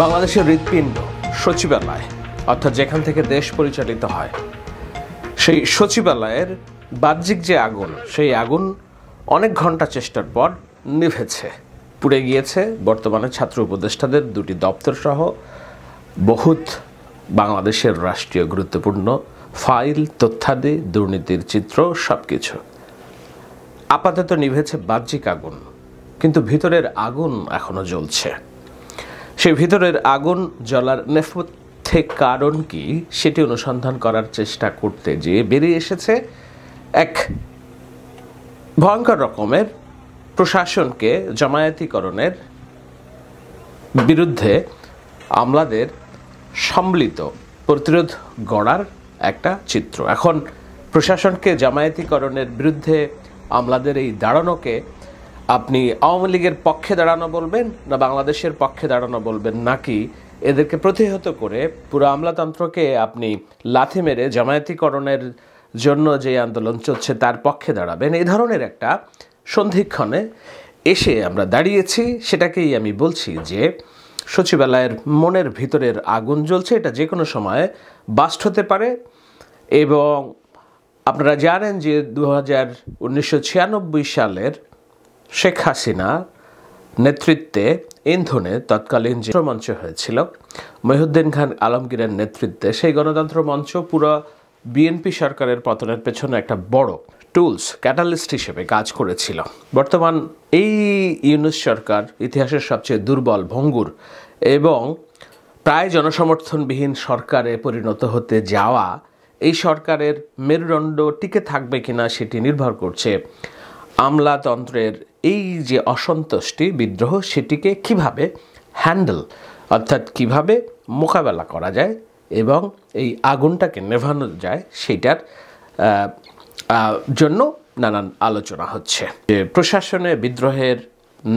বাংলাদেশের হৃৎপিণ্ড সচিবালয়, অর্থাৎ যেখান থেকে দেশ পরিচালিত হয়, সেই সচিবালয়ের বাহ্যিক যে আগুন, সেই আগুন অনেক ঘন্টা চেষ্টার পর নিভেছে। পুড়ে গিয়েছে বর্তমানে ছাত্র উপদেষ্টাদের দুটি দপ্তর সহ বহুত বাংলাদেশের রাষ্ট্রীয় গুরুত্বপূর্ণ ফাইল, তথ্যাদি, দুর্নীতির চিত্র সবকিছু। আপাতত নিভেছে বাহ্যিক আগুন, কিন্তু ভিতরের আগুন এখনো জ্বলছে। সেই ভিতরের আগুন জ্বলার নেপথ্যে কারণ কি সেটি অনুসন্ধান করার চেষ্টা করতে যেয়ে বেরিয়ে এসেছে এক ভয়ঙ্কর রকমের প্রশাসনকে জামায়াতিকরণের বিরুদ্ধে আমলাদের সম্মিলিত প্রতিরোধ গড়ার একটা চিত্র। এখন প্রশাসনকে জামায়াতিকরণের বিরুদ্ধে আমলাদের এই দাঁড়ানোকে আপনি আওয়ামী লীগের পক্ষে দাঁড়ানো বলবেন না বাংলাদেশের পক্ষে দাঁড়ানো বলবেন, নাকি এদেরকে প্রতিহত করে পুরো আমলাতন্ত্রকে আপনি লাথি মেরে জামায়াতিকরণের জন্য যে আন্দোলন চলছে তার পক্ষে দাঁড়াবেন? এই ধরনের একটা সন্ধিক্ষণে এসে আমরা দাঁড়িয়েছি। সেটাকেই আমি বলছি যে সচিবালয়ের মনের ভিতরের আগুন জ্বলছে। এটা যে কোনো সময়ে বাস্ট হতে পারে। এবং আপনারা জানেন যে 1996 সালের শেখ হাসিনা নেতৃত্বে ইন্ধনে তৎকালীন যে মঞ্চ হয়েছিল মহিউদ্দিন খান আলমগীরের নেতৃত্বে, সেই গণতন্ত্র মঞ্চ পুরো বিএনপি সরকারের পতনের পেছনে একটা বড় টুলস, ক্যাটালিস্ট হিসেবে কাজ করেছিল। বর্তমান এই ইউনূস সরকার ইতিহাসের সবচেয়ে দুর্বল, ভঙ্গুর এবং প্রায় জনসমর্থনবিহীন সরকারে পরিণত হতে যাওয়া এই সরকারের মেরুদণ্ড টিকে থাকবে কিনা সেটি নির্ভর করছে আমলাতন্ত্রের এই যে অসন্তুষ্টি, বিদ্রোহ, সেটিকে কিভাবে হ্যান্ডেল, অর্থাৎ কিভাবে মোকাবেলা করা যায় এবং এই আগুনটাকে নেভানো যায় সেটার জন্য নানান আলোচনা হচ্ছে। যে প্রশাসনে বিদ্রোহের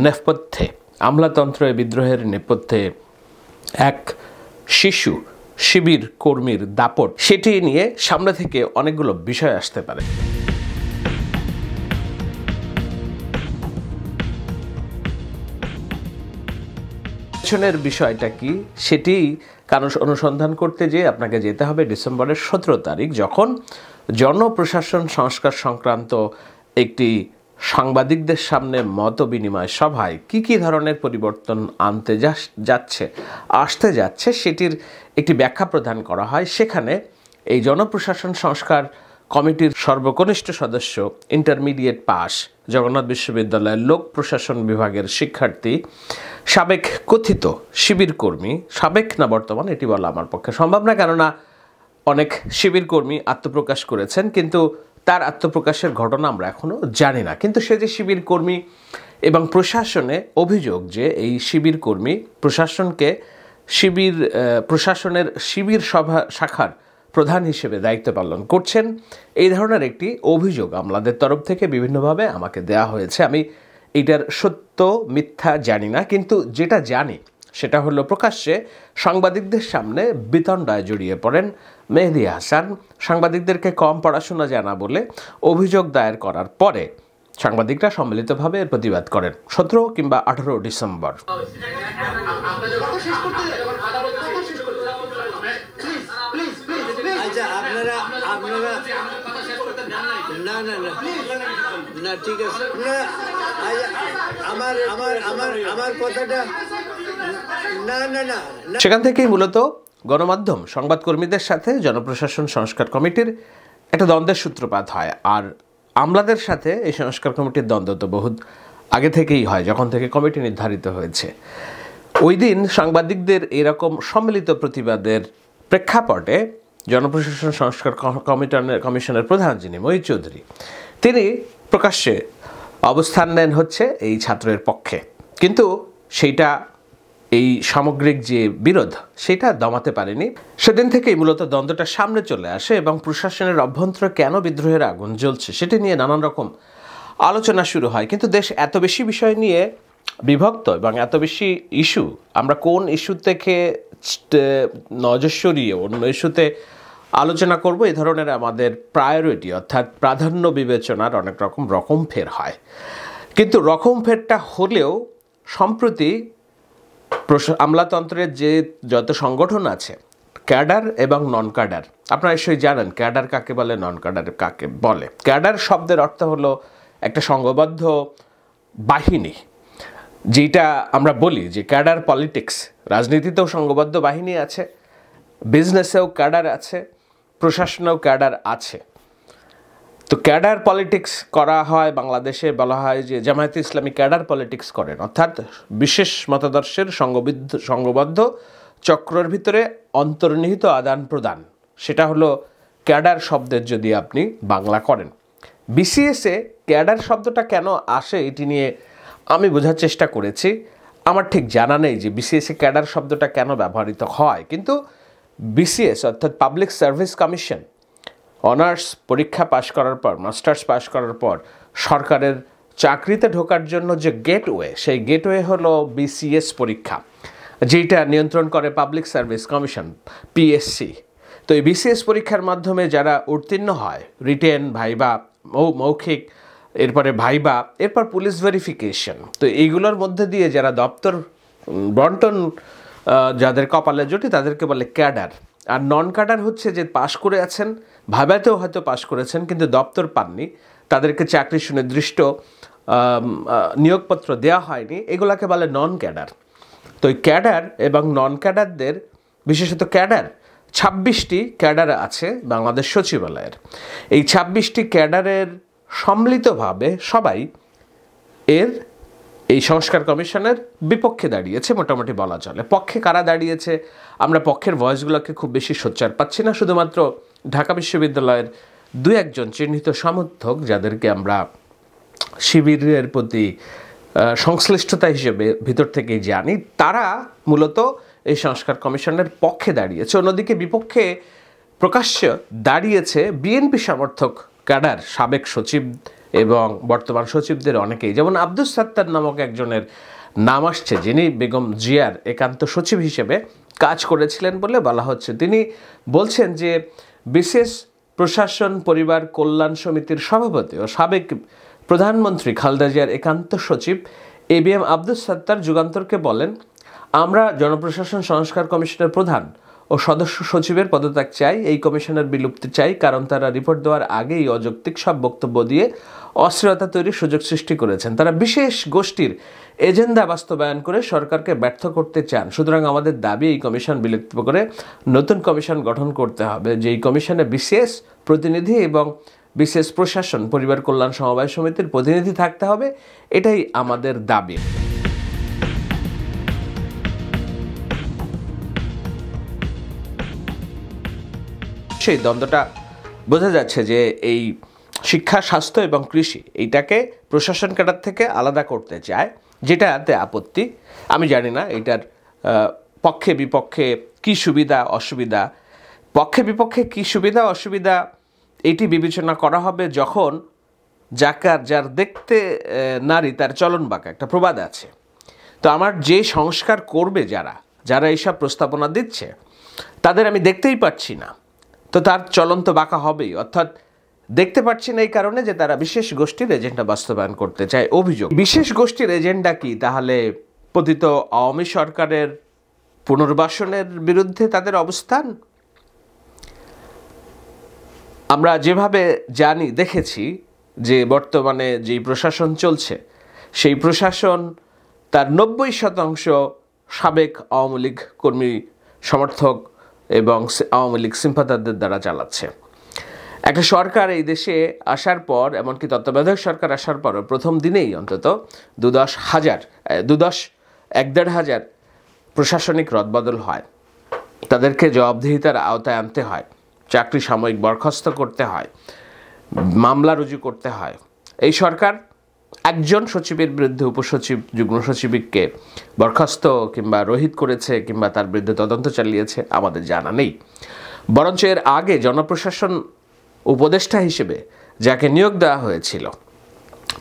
নেপথ্যে, আমলাতন্ত্রের বিদ্রোহের নেপথ্যে এক শিশু শিবির কর্মীর দাপট, সেটি নিয়ে সামনে থেকে অনেকগুলো বিষয় আসতে পারে। পেছনের বিষয়টা কি সেটি কারণ অনুসন্ধান করতে যেয়ে আপনাকে যেতে হবে ডিসেম্বরের 17 তারিখ, যখন জনপ্রশাসন সংস্কার সংক্রান্ত একটি সাংবাদিকদের সামনে মত বিনিময় সভায় কি ধরনের পরিবর্তন আসতে যাচ্ছে সেটির একটি ব্যাখ্যা প্রদান করা হয়। সেখানে এই জনপ্রশাসন সংস্কার কমিটির সর্বকনিষ্ঠ সদস্য, ইন্টারমিডিয়েট পাস, জগন্নাথ বিশ্ববিদ্যালয়ের লোক প্রশাসন বিভাগের শিক্ষার্থী, সাবেক কথিত শিবির কর্মী, সাবেক না বর্তমান এটি বলা আমার পক্ষে সম্ভব না, কেননা অনেক শিবির কর্মী আত্মপ্রকাশ করেছেন, কিন্তু তার আত্মপ্রকাশের ঘটনা আমরা এখনও জানি না। কিন্তু সে যে শিবির কর্মী এবং প্রশাসনে অভিযোগ যে এই শিবির কর্মী প্রশাসনের শিবির শাখার প্রধান হিসেবে দায়িত্ব পালন করছেন, এই ধরনের একটি অভিযোগ আমলাদের তরফ থেকে বিভিন্নভাবে আমাকে দেয়া হয়েছে। আমি এটার সত্য মিথ্যা জানি না, কিন্তু যেটা জানি সেটা হলো প্রকাশ্যে সাংবাদিকদের সামনে বিতণ্ডায় জড়িয়ে পড়েন মেহেদী হাসান। সাংবাদিকদেরকে কম পড়াশোনা জানা বলে অভিযোগ দায়ের করার পরে সাংবাদিকরা সম্মিলিতভাবে এর প্রতিবাদ করেন 17 কিংবা 18 ডিসেম্বর। সেখান থেকেই মূলত গণমাধ্যম সংবাদকর্মীদের সাথে জনপ্রশাসন সংস্কার কমিটির একটা দ্বন্দ্বের সূত্রপাত হয়। আর আমলাদের সাথে এই সংস্কার কমিটির দ্বন্দ্ব তো বহুত আগে থেকেই হয়, যখন থেকে কমিটি নির্ধারিত হয়েছে। ওই দিন সাংবাদিকদের এরকম সম্মিলিত প্রতিবাদের প্রেক্ষাপটে জনপ্রশাসন সংস্কার কমিশনের প্রধান যিনি মহিউদ্দিন চৌধুরী, তিনি প্রকাশ্যে অবস্থান নেন হচ্ছে এই ছাত্রের পক্ষে, কিন্তু সেইটা এই সামগ্রিক যে বিরোধ সেটা দমাতে পারেনি। সেদিন থেকেই মূলত দ্বন্দ্বটা সামনে চলে আসে এবং প্রশাসনের অভ্যন্তরে কেন বিদ্রোহের আগুন জ্বলছে সেটি নিয়ে নানান রকম আলোচনা শুরু হয়। কিন্তু দেশ এত বেশি বিষয় নিয়ে বিভক্ত এবং এত বেশি ইস্যু, আমরা কোন ইস্যু থেকে নজর সরিয়ে অন্য ইস্যুতে আলোচনা করব। এই ধরনের আমাদের প্রায়োরিটি অর্থাৎ প্রাধান্য বিবেচনার অনেক রকম ফের হয়, কিন্তু রকম ফেরটা হলেও সম্প্রতি আমলাতন্ত্রের যে যত সংগঠন আছে, ক্যাডার এবং নন ক্যাডার, আপনারা নিশ্চয়ই জানেন ক্যাডার কাকে বলে, নন ক্যাডার কাকে বলে। ক্যাডার শব্দের অর্থ হলো একটা সংঘবদ্ধ বাহিনী, যেটা আমরা বলি যে ক্যাডার পলিটিক্স। রাজনীতিতেও সংঘবদ্ধ বাহিনী আছে, বিজনেসেও ক্যাডার আছে, প্রশাসনেও ক্যাডার আছে। তো ক্যাডার পলিটিক্স করা হয় বাংলাদেশে, বলা হয় যে জামায়াতে ইসলামী ক্যাডার পলিটিক্স করেন, অর্থাৎ বিশেষ মতাদর্শের সংঘবদ্ধ চক্রের ভিতরে অন্তর্নিহিত আদান প্রদান, সেটা হলো ক্যাডার শব্দের যদি আপনি বাংলা করেন। বিসিএসে ক্যাডার শব্দটা কেন আসে এটি নিয়ে আমি বোঝার চেষ্টা করেছি। আমার ঠিক জানা নেই যে বিসিএসে ক্যাডার শব্দটা কেন ব্যবহৃত হয়, কিন্তু বিসিএস অর্থাৎ পাবলিক সার্ভিস কমিশন অনার্স পরীক্ষা পাশ করার পর, মাস্টার্স পাশ করার পর সরকারের চাকরিতে ঢোকার জন্য যে গেটওয়ে, সেই গেটওয়ে হলো বিসিএস পরীক্ষা, যেটা নিয়ন্ত্রণ করে পাবলিক সার্ভিস কমিশন, পিএসসি। তো এই বিসিএস পরীক্ষার মাধ্যমে যারা উত্তীর্ণ হয়, রিটেন, ভাইবা, মৌখিক, এরপরে ভাইবা, এরপর পুলিশ ভেরিফিকেশন, তো এইগুলোর মধ্যে দিয়ে যারা দপ্তর বন্টন যাদের কপালে জুটি তাদেরকে বলে ক্যাডার। আর নন ক্যাডার হচ্ছে যে পাশ করে আছেন, ভাইবাতেও হয়তো পাশ করেছেন কিন্তু দপ্তর পাননি, তাদেরকে চাকরি সুনির্দিষ্ট নিয়োগপত্র দেওয়া হয়নি, এগুলাকে বলে নন ক্যাডার। তো এই ক্যাডার এবং নন ক্যাডারদের, বিশেষত ক্যাডার 26টি ক্যাডার আছে বাংলাদেশ সচিবালয়ের। এই 26টি ক্যাডারের সম্মিলিতভাবে সবাই এই সংস্কার কমিশনের বিপক্ষে দাঁড়িয়েছে, মোটামুটি বলা চলে। পক্ষে কারা দাঁড়িয়েছে আমরা পক্ষের ভয়েসগুলোকে খুব বেশি সোচ্চার পাচ্ছি না, শুধুমাত্র ঢাকা বিশ্ববিদ্যালয়ের 2-1 চিহ্নিত সমর্থক যাদেরকে আমরা শিবিরের প্রতি সংশ্লিষ্টতা হিসেবে ভিতর থেকেই জানি, তারা মূলত এই সংস্কার কমিশনের পক্ষে দাঁড়িয়েছে। অন্যদিকে বিপক্ষে প্রকাশ্য দাঁড়িয়েছে বিএনপি সমর্থক ক্যাডার, সাবেক সচিব এবং বর্তমান সচিবদের অনেকেই, যেমন আব্দুস সাত্তার নামক একজনের নাম আসছে, যিনি বেগম জিয়ার একান্ত সচিব হিসেবে কাজ করেছিলেন বলে বলা হচ্ছে। তিনি বলছেন যে বিশেষ প্রশাসন পরিবার কল্যাণ সমিতির সভাপতি ও সাবেক প্রধানমন্ত্রী খালেদা জিয়ার একান্ত সচিব এবিএম আব্দুস সাত্তার যুগান্তরকে বলেন, আমরা জনপ্রশাসন সংস্কার কমিশনের প্রধান ও সদস্য সচিবের পদত্যাগ চাই, এই কমিশনের বিলুপ্তি চাই, কারণ তারা রিপোর্ট দেওয়ার আগেই অযৌক্তিক সব বক্তব্য দিয়ে অস্থিরতা তৈরির সুযোগ সৃষ্টি করেছেন। তারা বিশেষ গোষ্ঠীর এজেন্ডা বাস্তবায়ন করে সরকারকে ব্যর্থ করতে চান। সুতরাং আমাদের দাবি এই কমিশন বিলুপ্ত করে নতুন কমিশন গঠন করতে হবে, যেই কমিশনে বিশেষ প্রতিনিধি এবং বিশেষ প্রশাসন পরিবার কল্যাণ সমবায় সমিতির প্রতিনিধি থাকতে হবে, এটাই আমাদের দাবি। সেই দ্বন্দ্বটা বোঝা যাচ্ছে যে এই শিক্ষা, স্বাস্থ্য এবং কৃষি এইটাকে প্রশাসন ক্যাডার থেকে আলাদা করতে চায়, যেটাতে আপত্তি। আমি জানি না এটার পক্ষে বিপক্ষে কি সুবিধা অসুবিধা, পক্ষে বিপক্ষে কি সুবিধা অসুবিধা এটি বিবেচনা করা হবে যখন যার দেখতে নারী তার চলন বাঁকা, একটা প্রবাদ আছে। তো আমার যে সংস্কার করবে যারা এইসব প্রস্তাবনা দিচ্ছে তাদের আমি দেখতেই পাচ্ছি না, তো তার চলন তো বাঁকা হবেই। অর্থাৎ দেখতে পাচ্ছি না এই কারণে যে তারা বিশেষ গোষ্ঠীর এজেন্ডা বাস্তবায়ন করতে চায়। অভিযোগ, বিশেষ গোষ্ঠীর এজেন্ডা কি? তাহলে পতিত আওয়ামী সরকারের পুনর্বাসনের বিরুদ্ধে তাদের অবস্থান। আমরা যেভাবে জানি, দেখেছি যে বর্তমানে যেই প্রশাসন চলছে সেই প্রশাসন তার 90% সাবেক আওয়ামী লীগ কর্মী সমর্থক এবং আওয়ামী লীগ সিম্পাদারদের দ্বারা চালাচ্ছে। একটা সরকার এই দেশে আসার পর, এমনকি তত্ত্বাবধায়ক সরকার আসার পরও প্রথম দিনেই অন্তত 1-1.5 হাজার প্রশাসনিক রদবদল হয়, তাদেরকে জবাবদিহিতার আওতায় আনতে হয়, চাকরি সাময়িক বরখাস্ত করতে হয়, মামলা রুজু করতে হয়। এই সরকার একজন সচিবের বিরুদ্ধে উপসচিব, যুগ্ম সচিবকে বরখাস্ত কিংবা রহিত করেছে কিংবা তার বিরুদ্ধে তদন্ত চালিয়েছে আমাদের জানা নেই। বরঞ্চ এর আগে জনপ্রশাসন উপদেষ্টা হিসেবে যাকে নিয়োগ দেওয়া হয়েছিল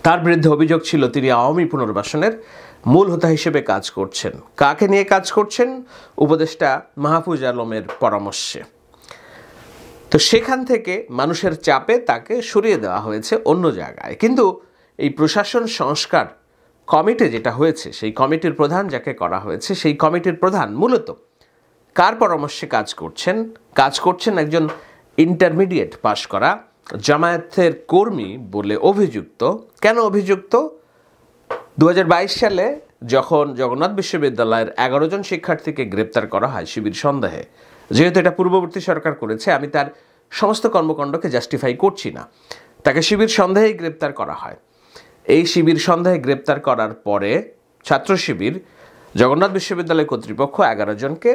তার বিরুদ্ধে অভিযোগ ছিল তিনি আওয়ামী পুনর্বাসনের মূল হোতা হিসেবে কাজ করছেন। কাকে নিয়ে কাজ করছেন? উপদেষ্টা মাহফুজ আলমের পরামর্শে। তো সেখান থেকে মানুষের চাপে তাকে সরিয়ে দেওয়া হয়েছে অন্য জায়গায়। কিন্তু এই প্রশাসন সংস্কার কমিটি যেটা হয়েছে, সেই কমিটির প্রধান যাকে করা হয়েছে, সেই কমিটির প্রধান মূলত কার পরামর্শে কাজ করছেন একজন ইন্টারমিডিয়েট পাশ করা জামায়াতের কর্মী বলে অভিযুক্ত। কেন অভিযুক্ত? 2022 সালে যখন জগন্নাথ বিশ্ববিদ্যালয়ের 11 জন শিক্ষার্থীকে গ্রেপ্তার করা হয় শিবির সন্দেহে, যেহেতু এটা পূর্ববর্তী সরকার করেছে, আমি তার সমস্ত কর্মকাণ্ডকে জাস্টিফাই করছি না, তাকে শিবির সন্দেহেই গ্রেপ্তার করা হয়। এই শিবির সন্দেহে গ্রেপ্তার করার পরে ছাত্র শিবির জগন্নাথ বিশ্ববিদ্যালয় কর্তৃপক্ষ 11 জনকে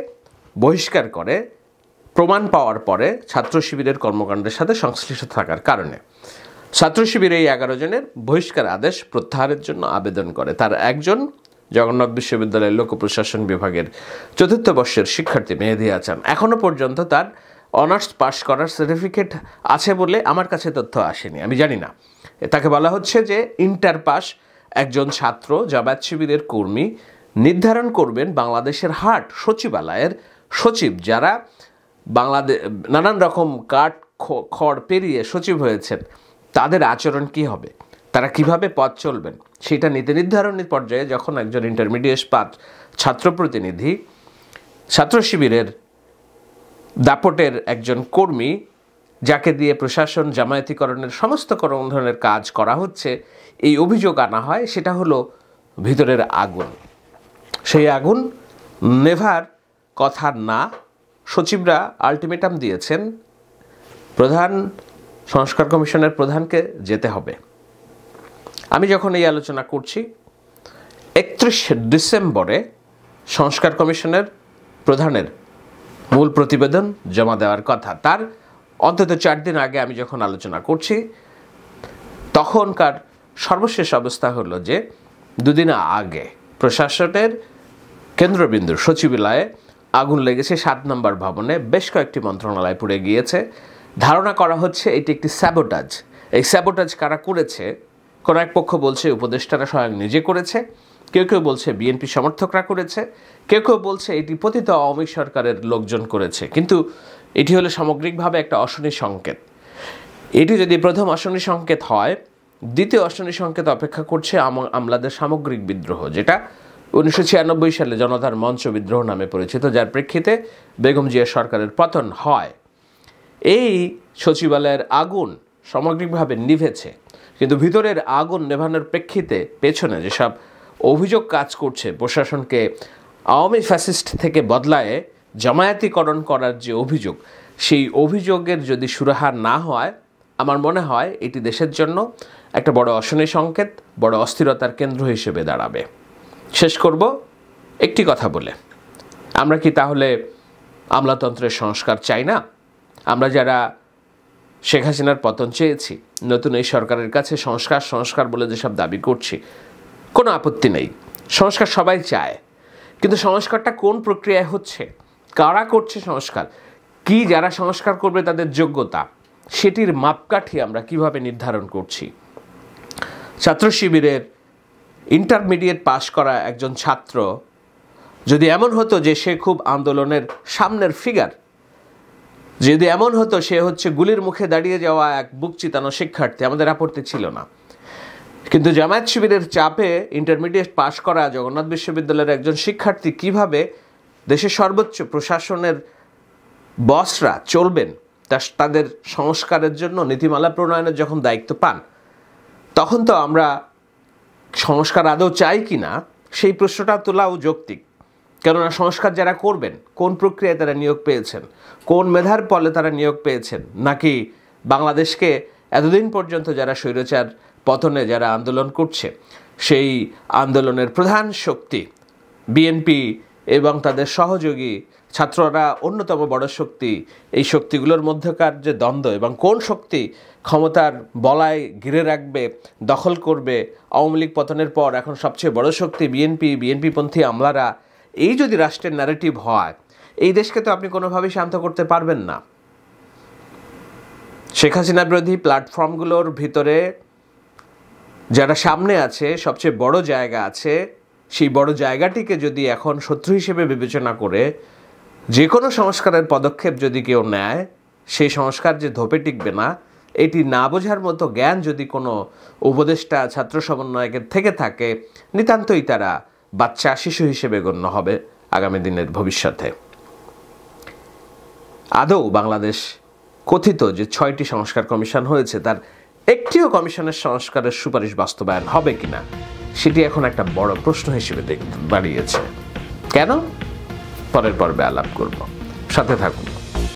বহিষ্কার করে, প্রমাণ পাওয়ার পরে ছাত্র শিবিরের কর্মকাণ্ডের সাথে সংশ্লিষ্ট থাকার কারণে ছাত্র শিবির এই 11 জনের বহিষ্কার আদেশ প্রত্যাহারের জন্য আবেদন করে। তার একজন জগন্নাথ বিশ্ববিদ্যালয়ের লোক প্রশাসন বিভাগের 4র্থ বর্ষের শিক্ষার্থী মেহেদী হাসান। এখনও পর্যন্ত তার অনার্স পাস করার সার্টিফিকেট আছে বলে আমার কাছে তথ্য আসেনি, আমি জানি না। তাকে বলা হচ্ছে যে ইন্টার পাস একজন ছাত্র জামায়াত শিবিরের কর্মী নির্ধারণ করবেন বাংলাদেশের হাট সচিবালয়ের সচিব, যারা বাংলাদেশ নানান রকম কাঠ খড় পেরিয়ে সচিব হয়েছেন, তাদের আচরণ কি হবে, তারা কিভাবে পথ চলবেন, সেটা নীতি নির্ধারণের পর্যায়ে যখন একজন ইন্টারমিডিয়েট পাস ছাত্র প্রতিনিধি ছাত্র শিবিরের দাপটের একজন কর্মী, যাকে দিয়ে প্রশাসন জামায়াতিকরণের সমস্ত ধরনের কাজ করা হচ্ছে, এই অভিযোগ আনা হয়, সেটা হলো ভিতরের আগুন। সেই আগুন নেভার কথা না, সচিবরা আলটিমেটাম দিয়েছেন প্রধান সংস্কার কমিশনের প্রধানকে যেতে হবে। আমি যখন এই আলোচনা করছি 31 ডিসেম্বরে সংস্কার কমিশনের প্রধানের মূল প্রতিবেদন জমা দেওয়ার কথা। তার অন্তত 4 দিন আগে আমি যখন আলোচনা করছি, তখনকার সর্বশেষ অবস্থা হলো যে 2 দিন আগে প্রশাসনের কেন্দ্রবিন্দু সচিবালয়ে আগুন লেগেছে। 7 নম্বর ভবনে বেশ কয়েকটি মন্ত্রণালয় পুড়ে গিয়েছে। ধারণা করা হচ্ছে এটি একটি স্যাবোটাজ। এই স্যাবোটাজ কারা করেছে? কোনো এক পক্ষ বলছে উপদেষ্টারা স্বয়ং নিজে করেছে, কেউ কেউ বলছে বিএনপি সমর্থকরা করেছে, কেউ কেউ বলছে এটি পতিত আওয়ামী সরকারের লোকজন করেছে। কিন্তু এটি হলো সামগ্রিকভাবে একটা অশনি সংকেত। এটি যদি প্রথম অশনি সংকেত হয়, দ্বিতীয় অশনি সংকেত অপেক্ষা করছে আমলাদের সামগ্রিক বিদ্রোহ, যেটা 1996 সালে জনতার মঞ্চ বিদ্রোহ নামে পরিচিত, যার প্রেক্ষিতে বেগম জিয়া সরকারের পতন হয়। এই সচিবালয়ের আগুন সামগ্রিকভাবে নিভেছে, কিন্তু ভিতরের আগুন নেভানোর প্রেক্ষিতে পেছনে যেসব অভিযোগ কাজ করছে, প্রশাসনকে আওয়ামী ফ্যাসিস্ট থেকে বদলায় জামায়াতিকরণ করার যে অভিযোগ, সেই অভিযোগের যদি সুরাহা না হয়, আমার মনে হয় এটি দেশের জন্য একটা বড় অশনি সংকেত, বড় অস্থিরতার কেন্দ্র হিসেবে দাঁড়াবে। শেষ করব একটি কথা বলে, আমরা কি তাহলে আমলাতন্ত্রের সংস্কার চাই না? আমরা যারা শেখ হাসিনার পতন চেয়েছি, নতুন এই সরকারের কাছে সংস্কার বলে যেসব দাবি করছি, কোনো আপত্তি নেই, সংস্কার সবাই চায়। কিন্তু সংস্কারটা কোন প্রক্রিয়ায় হচ্ছে, কারা করছে সংস্কার, কি যারা সংস্কার করবে তাদের যোগ্যতা, সেটির মাপকাঠি আমরা কিভাবে নির্ধারণ করছি? ছাত্র শিবিরের ইন্টারমিডিয়েট পাশ করা একজন ছাত্র যদি এমন হতো যে সে খুব আন্দোলনের সামনের ফিগার, যদি এমন হতো সে হচ্ছে গুলির মুখে দাঁড়িয়ে যাওয়া এক বুক চিতানো শিক্ষার্থী, আমাদের আপত্তি ছিল না। কিন্তু জামায়াত শিবিরের চাপে ইন্টারমিডিয়েট পাশ করা জগন্নাথ বিশ্ববিদ্যালয়ের একজন শিক্ষার্থী কিভাবে দেশের সর্বোচ্চ প্রশাসনের বসরা চলবেন, তাদের সংস্কারের জন্য নীতিমালা প্রণয়নের যখন দায়িত্ব পান, তখন তো আমরা সংস্কার আদৌ চাই কি না সেই প্রশ্নটা তোলাও যৌক্তিক। কেননা সংস্কার যারা করবেন, কোন প্রক্রিয়ায় তারা নিয়োগ পেয়েছেন, কোন মেধার ফলে তারা নিয়োগ পেয়েছেন, নাকি বাংলাদেশকে এতদিন পর্যন্ত যারা স্বৈরাচার পতনে যারা আন্দোলন করছে, সেই আন্দোলনের প্রধান শক্তি বিএনপি এবং তাদের সহযোগী ছাত্ররা অন্যতম বড় শক্তি, এই শক্তিগুলোর মধ্যকার যে দ্বন্দ্ব এবং কোন শক্তি ক্ষমতার বলায় ঘিরে রাখবে, দখল করবে, আওয়ামী লীগ পতনের পর এখন সবচেয়ে বড় শক্তি বিএনপিপন্থী আমলারা, এই যদি রাষ্ট্রের ন্যারেটিভ হয়, এই দেশকে তো আপনি কোনোভাবেই শান্ত করতে পারবেন না। শেখ হাসিনা বিরোধী প্ল্যাটফর্মগুলোর ভিতরে যারা সামনে আছে, সবচেয়ে বড় জায়গা আছে, সেই বড় জায়গাটিকে যদি এখন শত্রু হিসেবে বিবেচনা করে যে কোনো সংস্কারের পদক্ষেপ যদি কেউ নেয়, সেই সংস্কার যে ধোপে টিকবে না, এটি না বোঝার মতো জ্ঞান যদি কোনো উপদেষ্টা ছাত্র সমন্বয়কের থেকে থাকে, নিতান্তই তারা বাচ্চা শিশু হিসেবে গণ্য হবে আগামী দিনের ভবিষ্যতে। আদৌ বাংলাদেশ কথিত যে 6টি সংস্কার কমিশন হয়েছে তার একটিও কমিশনের সংস্কারের সুপারিশ বাস্তবায়ন হবে কিনা, সেটি এখন একটা বড় প্রশ্ন হিসেবে দাঁড়িয়েছে। কেন? পরের পর্বে আলাপ করব, সাথে থাকুন।